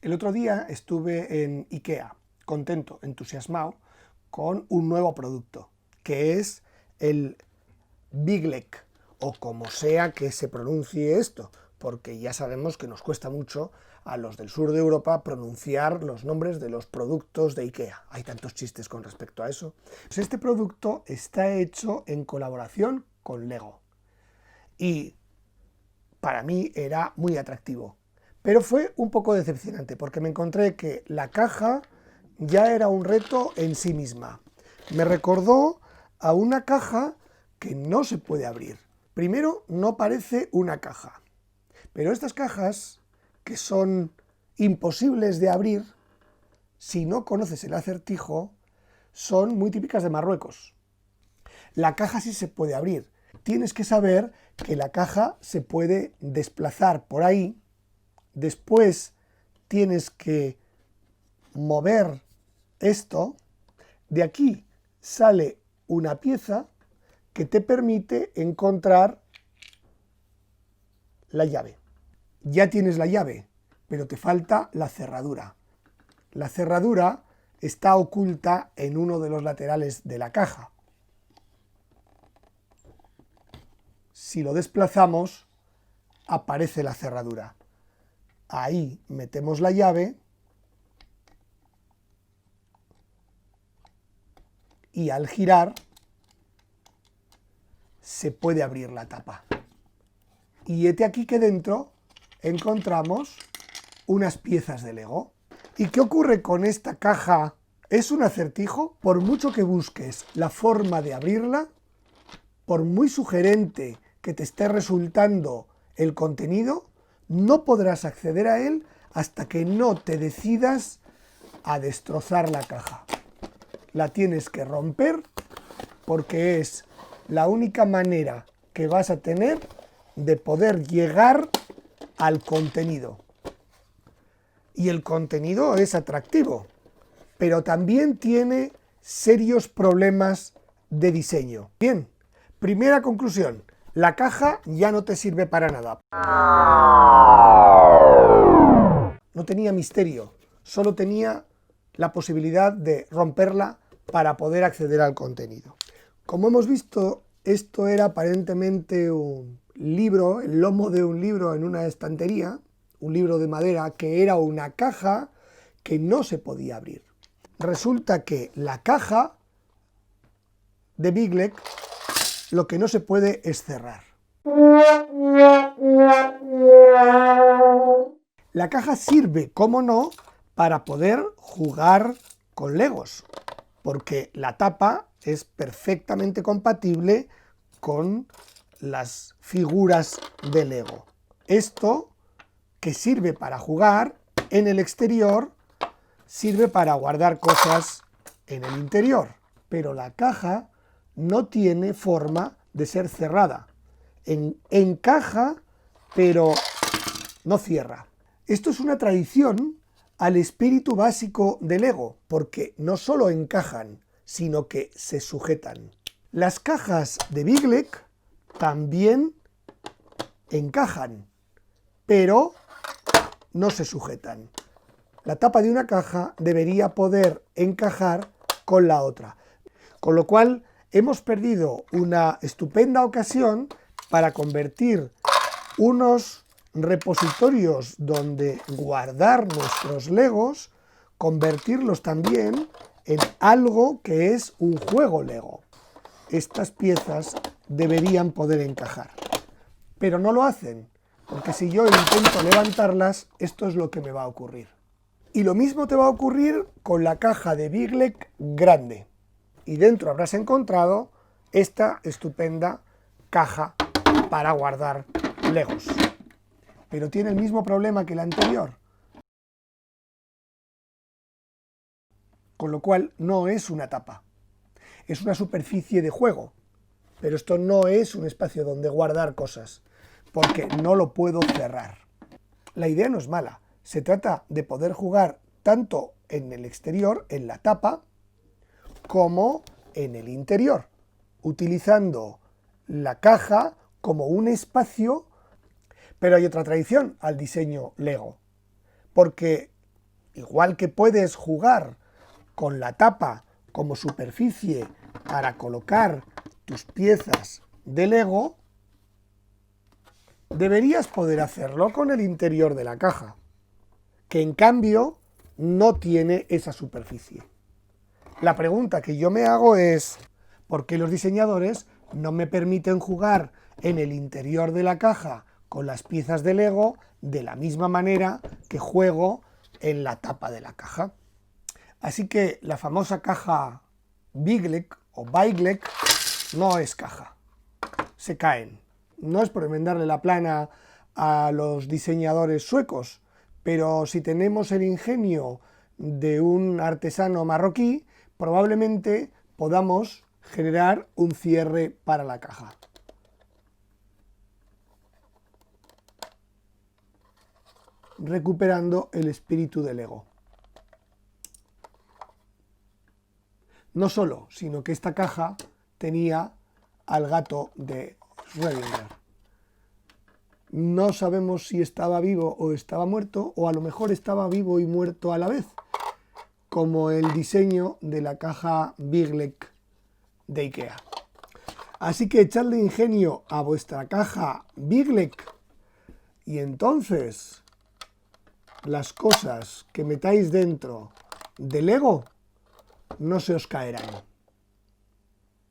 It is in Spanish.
El otro día estuve en IKEA, contento, entusiasmado, con un nuevo producto, que es el Biglek, o como sea que se pronuncie esto, porque ya sabemos que nos cuesta mucho a los del sur de Europa pronunciar los nombres de los productos de IKEA. Hay tantos chistes con respecto a eso. Pues este producto está hecho en colaboración con Lego y para mí era muy atractivo. Pero fue un poco decepcionante porque me encontré que la caja ya era un reto en sí misma. Me recordó a una caja que no se puede abrir. Primero, no parece una caja, pero estas cajas, que son imposibles de abrir, si no conoces el acertijo, son muy típicas de Marruecos. La caja sí se puede abrir. Tienes que saber que la caja se puede desplazar por ahí. Después tienes que mover esto. De aquí sale una pieza que te permite encontrar la llave. Ya tienes la llave, pero te falta la cerradura. La cerradura está oculta en uno de los laterales de la caja. Si lo desplazamos, aparece la cerradura. Ahí metemos la llave y al girar se puede abrir la tapa. Y hete aquí que dentro encontramos unas piezas de Lego. ¿Y qué ocurre con esta caja? ¿Es un acertijo? Por mucho que busques la forma de abrirla, por muy sugerente que te esté resultando el contenido, no podrás acceder a él hasta que no te decidas a destrozar la caja. La tienes que romper porque es la única manera que vas a tener de poder llegar al contenido. Y el contenido es atractivo, pero también tiene serios problemas de diseño. Bien, primera conclusión, la caja ya no te sirve para nada. No tenía misterio, solo tenía la posibilidad de romperla para poder acceder al contenido. Como hemos visto, esto era aparentemente un libro, el lomo de un libro en una estantería, un libro de madera que era una caja que no se podía abrir. Resulta que la caja de Biglek lo que no se puede es cerrar. La caja sirve, cómo no, para poder jugar con Legos, porque la tapa es perfectamente compatible con las figuras de Lego. Esto, que sirve para jugar, en el exterior sirve para guardar cosas en el interior, pero la caja no tiene forma de ser cerrada. Encaja, pero no cierra. Esto es una traición al espíritu básico del Lego, porque no solo encajan, sino que se sujetan. Las cajas de Biglek también encajan, pero no se sujetan. La tapa de una caja debería poder encajar con la otra, con lo cual hemos perdido una estupenda ocasión para convertir unos repositorios donde guardar nuestros Legos, convertirlos también en algo que es un juego Lego. Estas piezas deberían poder encajar, pero no lo hacen, porque si yo intento levantarlas, esto es lo que me va a ocurrir. Y lo mismo te va a ocurrir con la caja de Biglek grande. Y dentro habrás encontrado esta estupenda caja para guardar Legos. Pero tiene el mismo problema que la anterior. Con lo cual no es una tapa. Es una superficie de juego. Pero esto no es un espacio donde guardar cosas, porque no lo puedo cerrar. La idea no es mala. Se trata de poder jugar tanto en el exterior, en la tapa, como en el interior, utilizando la caja como un espacio. Pero hay otra tradición al diseño Lego, porque igual que puedes jugar con la tapa como superficie para colocar tus piezas de Lego, deberías poder hacerlo con el interior de la caja, que en cambio no tiene esa superficie. La pregunta que yo me hago es, ¿por qué los diseñadores no me permiten jugar en el interior de la caja con las piezas de Lego de la misma manera que juego en la tapa de la caja? Así que la famosa caja Big-Leg o Big-Leg no es caja, se caen. No es por enmendarle la plana a los diseñadores suecos, pero si tenemos el ingenio de un artesano marroquí, probablemente podamos generar un cierre para la caja. Recuperando el espíritu del Lego. No solo, sino que esta caja tenía al gato de Schrödinger. No sabemos si estaba vivo o estaba muerto, o a lo mejor estaba vivo y muerto a la vez, como el diseño de la caja Big-Leg de IKEA. Así que echadle ingenio a vuestra caja Big-Leg y entonces las cosas que metáis dentro de Lego no se os caerán.